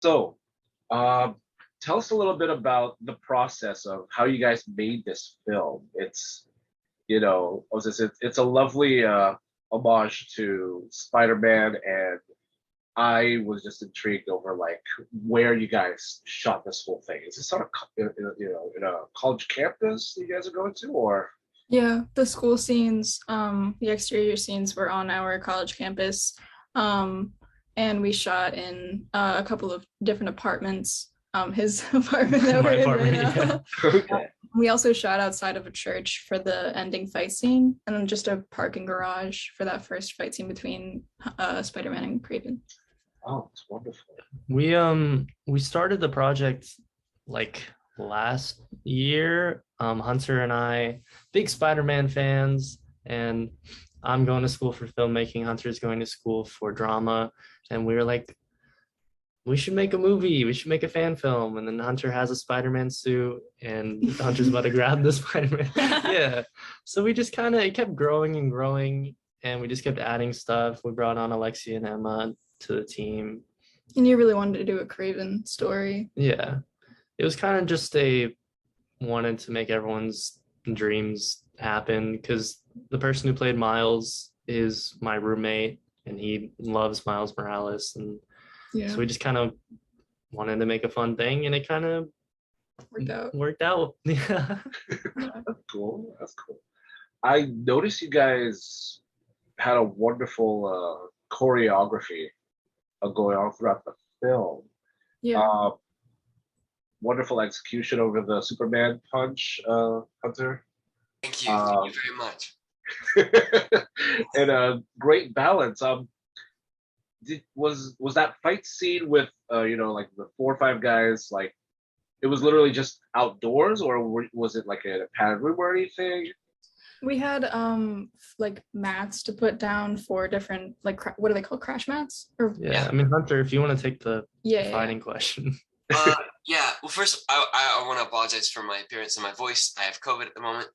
So, um, tell us a little bit about the process of how you guys made this film. It's a lovely homage to Spider-Man, and I was just intrigued over like where you guys shot this whole thing. Is this on in a college campus you guys are going to, or? Yeah, the school scenes, the exterior scenes were on our college campus. Um, and we shot in a couple of different apartments. His apartment that My we're in right apartment, yeah. now. Okay. We also shot outside of a church for the ending fight scene, and then just a parking garage for that first fight scene between Spider-Man and Craven. Oh, it's wonderful. We started the project like last year. Hunter and I, big Spider-Man fans, and I'm going to school for filmmaking. Hunter's going to school for drama, and we were like, we should make a movie. We should make a fan film. And then Hunter has a Spider-Man suit, and Hunter's about to grab the Spider-Man. Yeah. So we just kind of it kept growing and growing, and we just kept adding stuff. We brought on Alexia and Emma to the team. And you really wanted to do a Craven story. Yeah. It was kind of just a wanted to make everyone's dreams happen because the person who played Miles is my roommate and he loves Miles Morales. And Yeah, so we just kind of wanted to make a fun thing and it kind of worked out. worked out. Yeah. That's cool. That's cool. I noticed you guys had a wonderful choreography going on throughout the film. Yeah. Uh, Wonderful execution over the Superman punch, Hunter. Thank you. Thank Um, you very much. and a great balance. Was that fight scene with like the 4 or 5 guys, like it was literally just outdoors, or was it like a padded room or anything? We had like mats to put down for different like what are they called, crash mats? Or Yeah. I mean, Hunter, if you want to take the yeah. fighting question. Yeah. Well, first, I want to apologize for my appearance and my voice. I have COVID at the moment.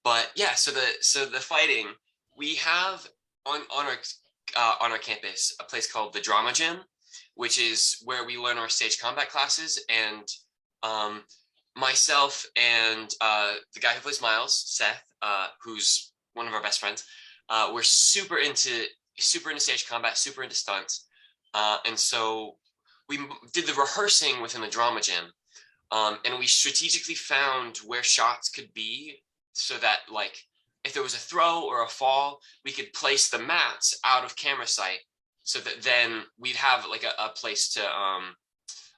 But yeah. So the fighting we have on our campus a place called the Drama Gym, which is where we learn our stage combat classes. And myself and the guy who plays Miles, Seth, who's one of our best friends, we're super into stage combat, super into stunts, and so we did the rehearsing within the drama gym, and we strategically found where shots could be so that like if there was a throw or a fall, we could place the mats out of camera sight so that then we'd have like a place to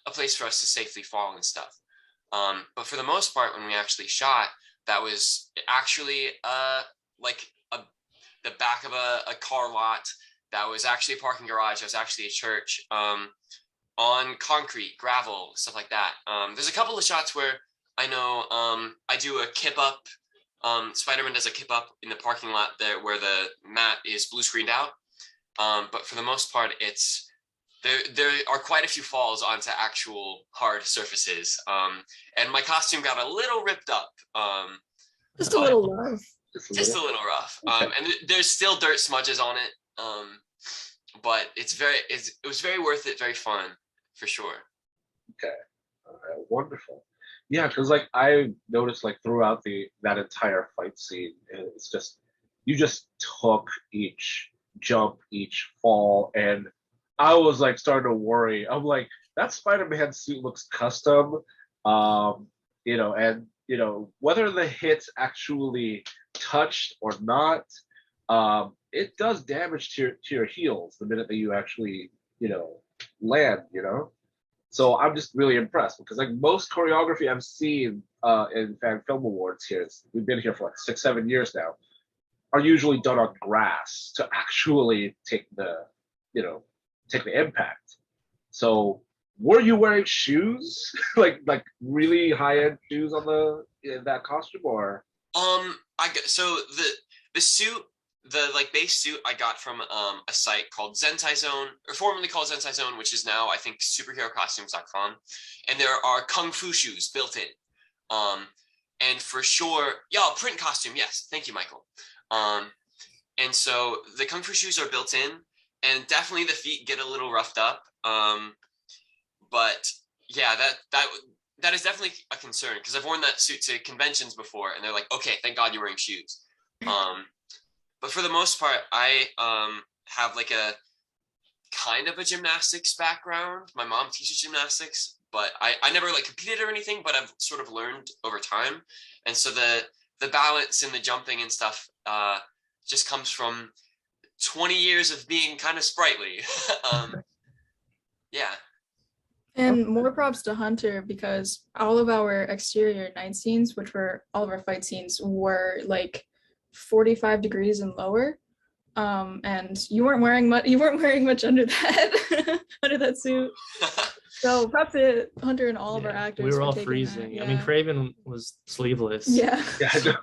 a place for us to safely fall and stuff. But for the most part, when we actually shot, that was actually like a, the back of a car lot. That was actually a parking garage. That was actually a church, on concrete, gravel, stuff like that. There's a couple of shots where I know I do a kip up. Spider-Man does a kip up in the parking lot there where the mat is blue screened out. But for the most part, it's there are quite a few falls onto actual hard surfaces. And my costume got a little ripped up. Just a little love. Just a little rough. And there's still dirt smudges on it. But it was very worth it, very fun, for sure. Okay. All right, wonderful. Yeah, because like I noticed like throughout the that entire fight scene, it's just you just took each jump, each fall, and I was like starting to worry. I'm like, that Spider-Man suit looks custom. And whether the hits actually touched or not, it does damage to your heels the minute that you actually, land, So I'm just really impressed because like most choreography I've seen in fan film awards here, we've been here for like 6, 7 years now, are usually done on grass to actually you know, take the impact. So were you wearing shoes, like really high end shoes on in that costume, or? So the suit, the like base suit I got from a site called Zentai Zone, or formerly called Zentai Zone, which is now I think superherocostumes.com, and there are kung fu shoes built in. And for sure, yeah, print costume, yes, thank you, Michael. And so the kung fu shoes are built in, and definitely the feet get a little roughed up. But yeah, that is definitely a concern because I've worn that suit to conventions before, and they're like, "Okay, thank God you're wearing shoes." But for the most part, I have like a kind of a gymnastics background. My mom teaches gymnastics, but I never like competed or anything, but I've sort of learned over time. And so the balance and the jumping and stuff just comes from 20 years of being kind of sprightly. Yeah. And more props to Hunter because all of our exterior night scenes, which were all of our fight scenes, were like 45 degrees and lower. And you weren't wearing much under that under that suit. So props to Hunter and all of our actors. We were all for taking freezing. that. Yeah. I mean, Craven was sleeveless. Yeah. Yeah, I know.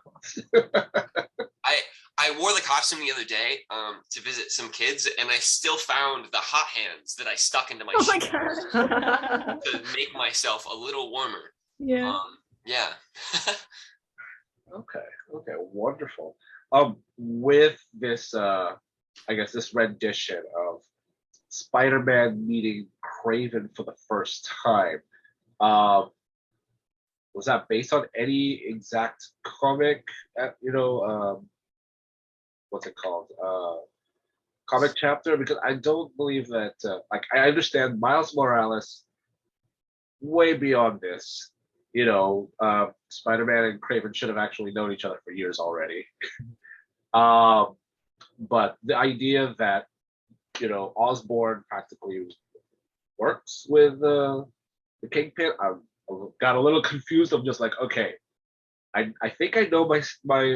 I wore the costume the other day to visit some kids, and I still found the hot hands that I stuck into my Oh my shoes god. to make myself a little warmer. Yeah. Yeah. Okay, wonderful. With this, I guess this rendition of Spider-Man meeting Craven for the first time, was that based on any exact comic? What's it called? Comic chapter? Because I don't believe that. Like, I understand Miles Morales way beyond this. Spider-Man and Craven should have actually known each other for years already. But the idea that Osborn practically works with the Kingpin, I got a little confused. I'm just like, okay, I think I know my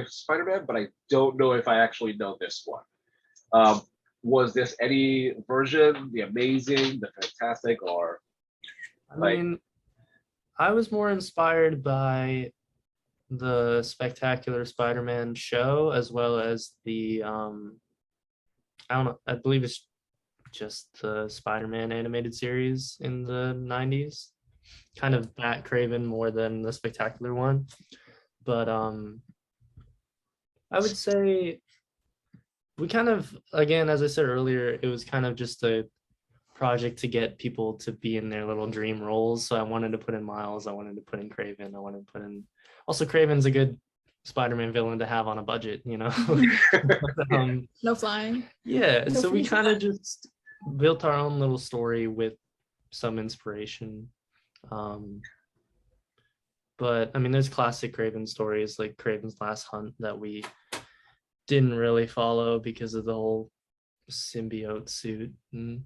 Spider-Man, but I don't know if I actually know this one. Was this any version, the Amazing, the Fantastic, or I mean, I was more inspired by the Spectacular Spider-Man show as well as the I don't know, I believe it's just the Spider-Man animated series in the 90s. Kind of Bat Craven more than the Spectacular one. But I would say we kind of, again, as I said earlier, it was kind of just a project to get people to be in their little dream roles. So I wanted to put in Miles, I wanted to put in Craven, I wanted to put in, also Craven's a good Spider-Man villain to have on a budget, No flying. Yeah, No so we freezing. kind of just built our own little story with some inspiration. But I mean, there's classic Craven stories like Craven's Last Hunt that we didn't really follow because of the whole symbiote suit. And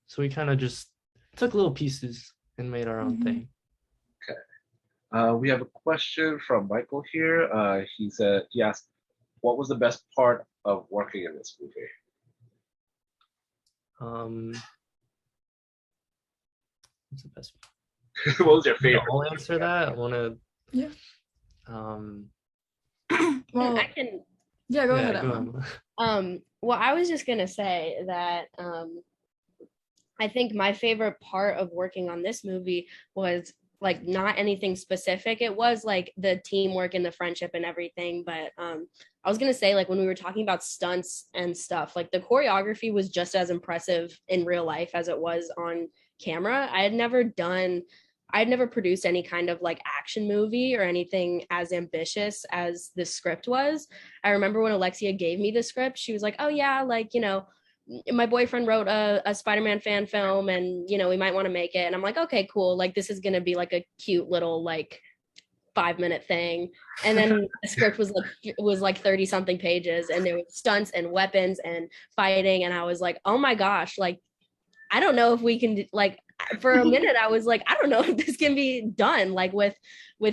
so we kind of just took little pieces and made our own thing. Okay. We have a question from Michael here. He asked, what was the best part of working in this movie? What's the best? What was your favorite? I'll answer that. I want to. Yeah. Well, I can. Yeah, go ahead, Go Emma. on. Well, I was just gonna say that I think my favorite part of working on this movie was like not anything specific. It was like the teamwork and the friendship and everything. But I was gonna say, like, when we were talking about stunts and stuff, like the choreography was just as impressive in real life as it was on camera. I had never produced any kind of like action movie or anything as ambitious as this script was. I remember when Alexia gave me the script, she was like, oh yeah, like, my boyfriend wrote a Spider-Man fan film and, we might want to make it. And I'm like, okay, cool. Like, this is going to be like a cute little, like 5-minute thing. And then the script was like 30 something pages and there was stunts and weapons and fighting. And I was like, oh my gosh, like, I don't know if we can, like, for a minute I was like, I don't know if this can be done like with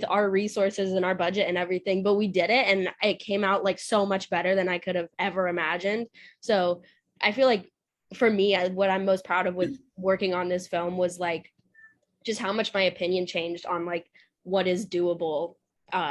our resources and our budget and everything, but we did it and it came out like so much better than I could have ever imagined. So I feel like for me, what I'm most proud of with working on this film was like just how much my opinion changed on like what is doable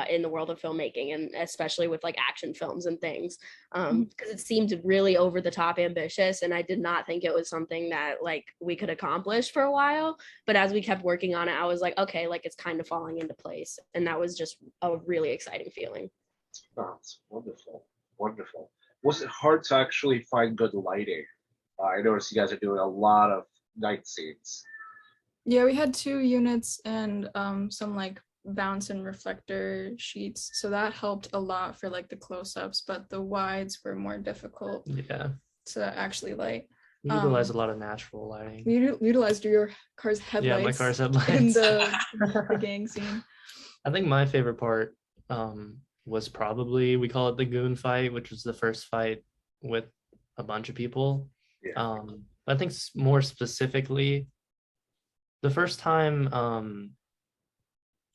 in the world of filmmaking, and especially with like action films and things, because it seemed really over the top ambitious, and I did not think it was something that like we could accomplish for a while. But as we kept working on it, I was like, okay, like it's kind of falling into place, and that was just a really exciting feeling. Oh, it's wonderful. Was it hard to actually find good lighting? I noticed you guys are doing a lot of night scenes. Yeah, we had 2 units and some like bounce and reflector sheets. So that helped a lot for like the close-ups, but the wides were more difficult Yeah, to actually light. we utilize a lot of natural lighting. We utilized your car's Yeah, my headlights car's in headlights. the gang scene. I think my favorite part was probably, we call it the goon fight, which was the first fight with a bunch of people. Yeah. I think more specifically, the first time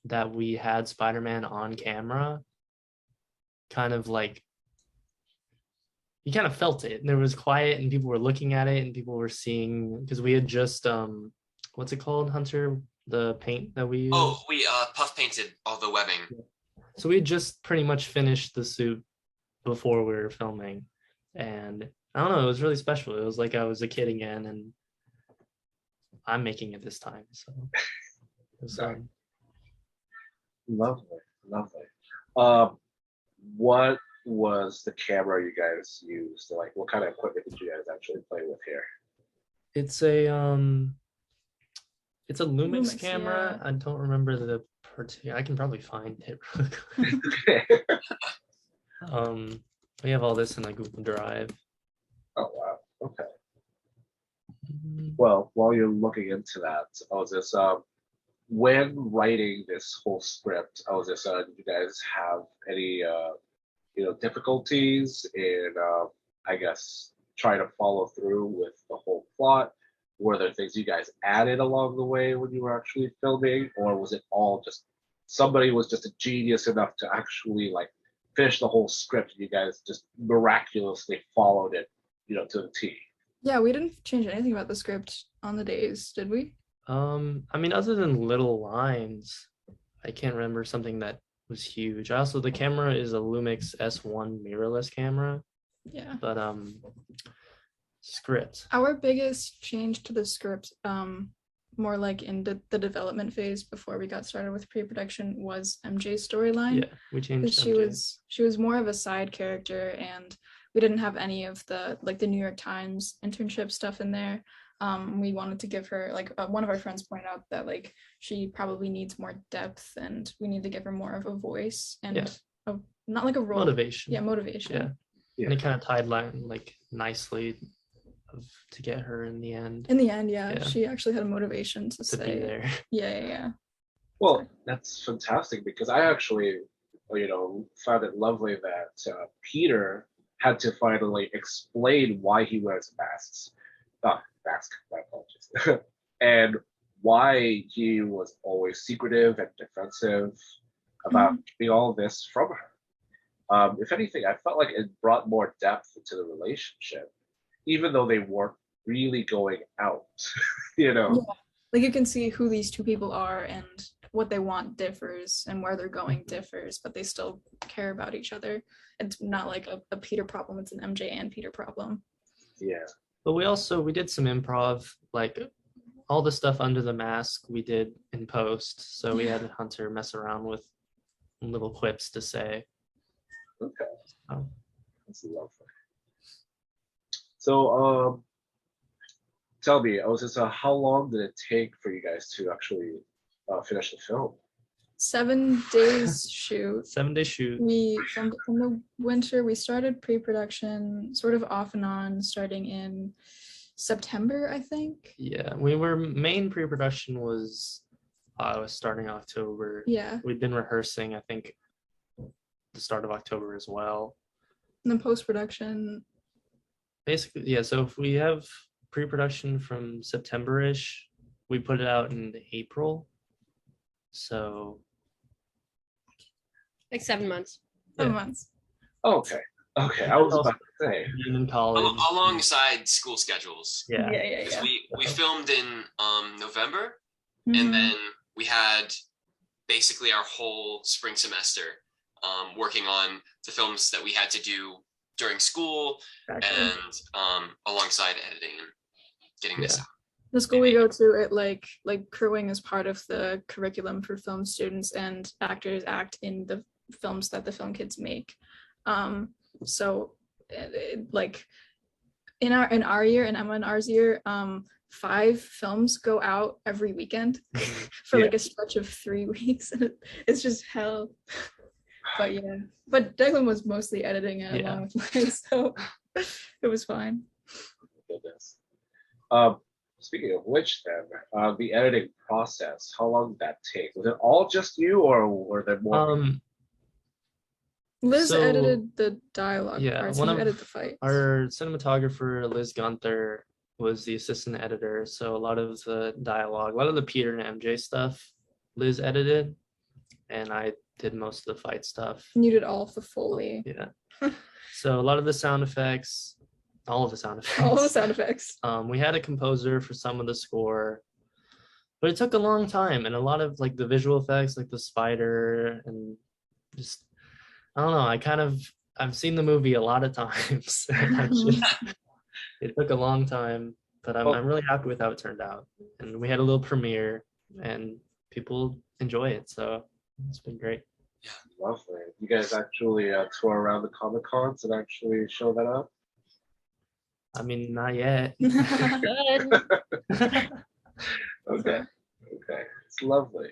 that we had Spider-Man on camera, kind of like, you kind of felt it. There was quiet and people were looking at it and people were seeing, because we had just what's it called, Hunter? The paint that we used. Oh, we puff painted all the webbing. So we had just pretty much finished the suit before we were filming. And I don't know, it was really special. It was like I was a kid again and I'm making it this time. So it was Lovely. What was the camera you guys used? Like, what kind of equipment did you guys actually play with here? it's a Lumix Lumix, camera. yeah. I don't remember the particular. I can probably find it really quick. We have all this in a Google Drive. Oh wow. Okay. Well, while you're looking into that, I was just when writing this whole script, I was just did you guys have any difficulties in I guess trying to follow through with the whole plot? Were there things you guys added along the way when you were actually filming, or was it all just somebody was just a genius enough to actually like finish the whole script and you guys just miraculously followed it, to the T? Yeah, we didn't change anything about the script on the days, did we? I mean, other than little lines, I can't remember something that was huge. Also, the camera is a Lumix S1 mirrorless camera, Yeah. but script. Our biggest change to the script, more like in the development phase before we got started with pre-production, was MJ's storyline. Yeah, we changed. She was more of a side character, and we didn't have any of the New York Times internship stuff in there. We wanted to give her one of our friends pointed out that she probably needs more depth, and we need to give her more of a voice and not like a role. Motivation. Yeah, motivation. Yeah. And it kind of tied nicely to get her in the end. In the end, yeah. She actually had a motivation to say be there. Yeah. Well, that's fantastic because I actually, found it lovely that Peter had to finally explain why he wears masks. Mask, my apologies. And why he was always secretive and defensive about keeping all this from her. If anything, I felt like it brought more depth into the relationship, even though they weren't really going out, Yeah. You can see who these two people are and what they want differs and where they're going differs, but they still care about each other. It's not like a Peter problem, it's an MJ and Peter problem. Yeah. But we did some improv, all the stuff under the mask we did in post. So we had Hunter mess around with little quips to say. Okay. Oh. That's lovely. So, tell me, how long did it take for you guys to actually finish the film? 7 days shoot. 7-day shoot. We from the winter, we started pre-production sort of off and on, starting in September, I think. Yeah, main pre-production was starting October. Yeah. We'd been rehearsing, I think, the start of October as well. And then post-production. Basically, yeah. So if we have pre-production from September-ish, we put it out in April. So 7 months. 7 months. Okay. I was about to say. In college. Alongside school schedules. Yeah. We filmed in November, and then we had basically our whole spring semester working on the films that we had to do during school and alongside editing and getting this out. The school we go to, it crewing is part of the curriculum for film students, and actors act in the films that the film kids make. So in our year, in Emma and ours year, 5 films go out every weekend for like a stretch of 3 weeks, and it's just hell. But yeah, but Declan was mostly editing it along with Liz, so it was fine. Goodness. Speaking of which, then, the editing process, how long did that take? Was it all just you, or were there more? Liz So, edited the dialogue parts, one and you of edited the fights. our cinematographer, Liz Gunther, was the assistant editor. So a lot of the dialogue, a lot of the Peter and MJ stuff, Liz edited, and I did most of the fight stuff. And you did all of the Foley. Yeah. So a lot of the sound effects, all of the sound effects. All the sound effects. We had a composer for some of the score, but it took a long time, and a lot of like the visual effects, like the spider, and just I don't know. I've seen the movie a lot of times. It took a long time, but I'm really happy with how it turned out. And we had a little premiere, and people enjoy it, so it's been great. Yeah, Lovely. You guys actually tour around the Comic Cons and actually show that up? I mean, not yet. Good. Okay. It's lovely.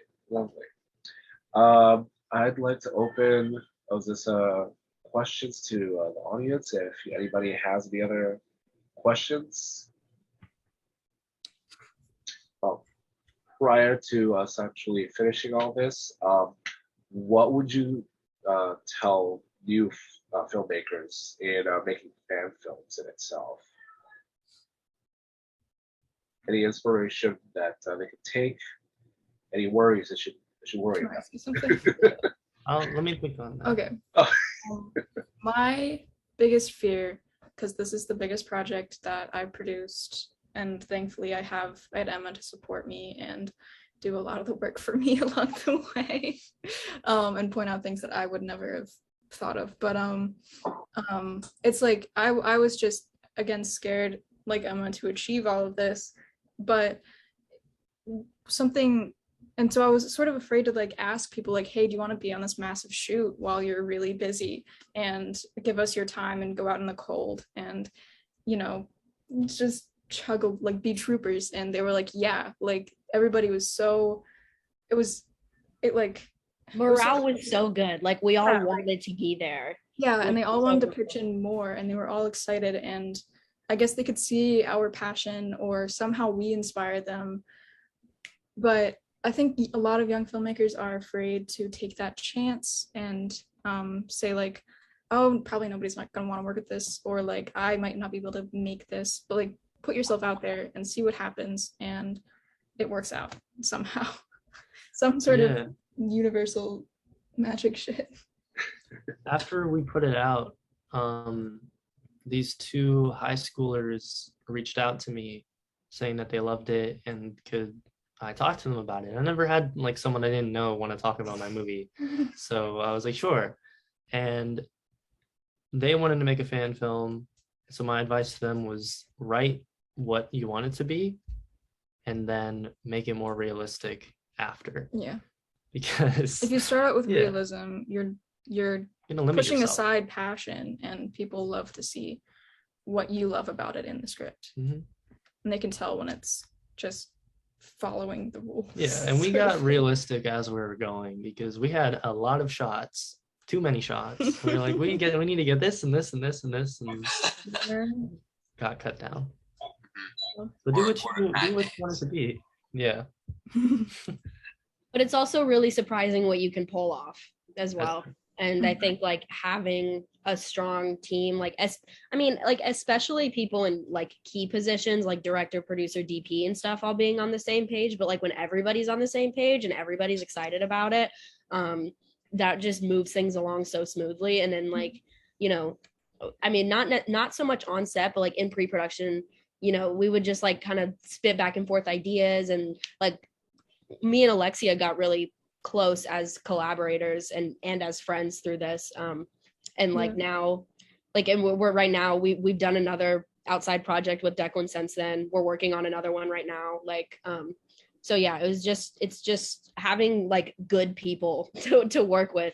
I'd like to open this questions to the audience. If anybody has any other questions. Prior to us actually finishing all this, what would you tell new filmmakers in making fan films in itself? Any inspiration that they could take? Any worries they should worry Can I about? ask you something? Let me think on that. Okay. My biggest fear, because this is the biggest project that I produced, and thankfully I had Emma to support me and do a lot of the work for me along the way, and point out things that I would never have thought of. But it's like I was just again scared, like Emma, to achieve all of this, but something. And so I was sort of afraid to like ask people like, hey, do you want to be on this massive shoot while you're really busy, and give us your time and go out in the cold and, just chuggle, like be troopers. And they were like, yeah, like everybody was Morale was so good. Like we all wanted to be there. Yeah, and they all wanted to pitch in more, and they were all excited. And I guess they could see our passion, or somehow we inspired them. But I think a lot of young filmmakers are afraid to take that chance and say like, oh, probably nobody's not gonna want to work with this, or like I might not be able to make this. But like, put yourself out there and see what happens, and it works out somehow. Some sort of universal magic shit. After we put it out, these 2 high schoolers reached out to me saying that they loved it and could I talked to them about it. I never had like someone I didn't know want to talk about my movie. So I was like, sure. And they wanted to make a fan film. So my advice to them was write what you want it to be and then make it more realistic after. Yeah. Because if you start out with realism, you're pushing yourself aside passion, and people love to see what you love about it in the script. Mm-hmm. And they can tell when it's just following the rules. Yeah, and we got realistic as we were going because we had a lot of shots, too many shots. We were like, we need to get this and this and this and this, and got cut down. But do what you want it to be. Yeah. But it's also really surprising what you can pull off as well. And I think like having a strong team, especially people in like key positions like director, producer, DP and stuff all being on the same page. But like when everybody's on the same page and everybody's excited about it, that just moves things along so smoothly. And then like, not so much on set, but like in pre-production, we would just like kind of spit back and forth ideas, and like me and Alexia got really close as collaborators and as friends through this. And like now, like, and we're right now, we've done another outside project with Declan since then. We're working on another one right now. Like, so yeah, it's just having like good people to work with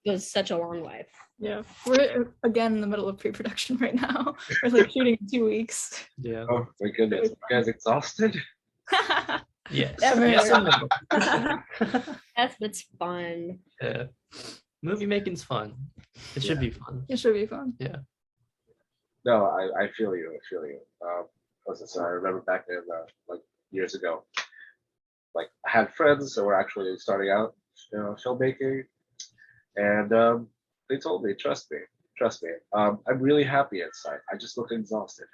goes such a long way. Yeah, we're again in the middle of pre-production right now. We're like shooting in 2 weeks. Yeah. Oh my goodness, you guys exhausted? Yes. Never. Yes and no. Yes, but it's fun. Yeah. Movie making's fun. It should be fun. It should be fun. No, I feel you. I feel you. I remember back then, like years ago, like I had friends that were actually starting out, filmmaking, and they told me, trust me. I'm really happy inside. I just look exhausted.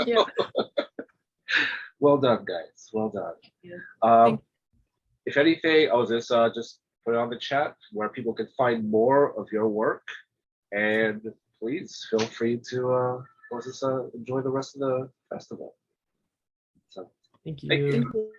Yeah. Well done, guys. Well done. Yeah. Thank If anything, I was just put it on the chat where people can find more of your work, and please feel free to enjoy the rest of the festival. So, Thank thank you. you. Thank you.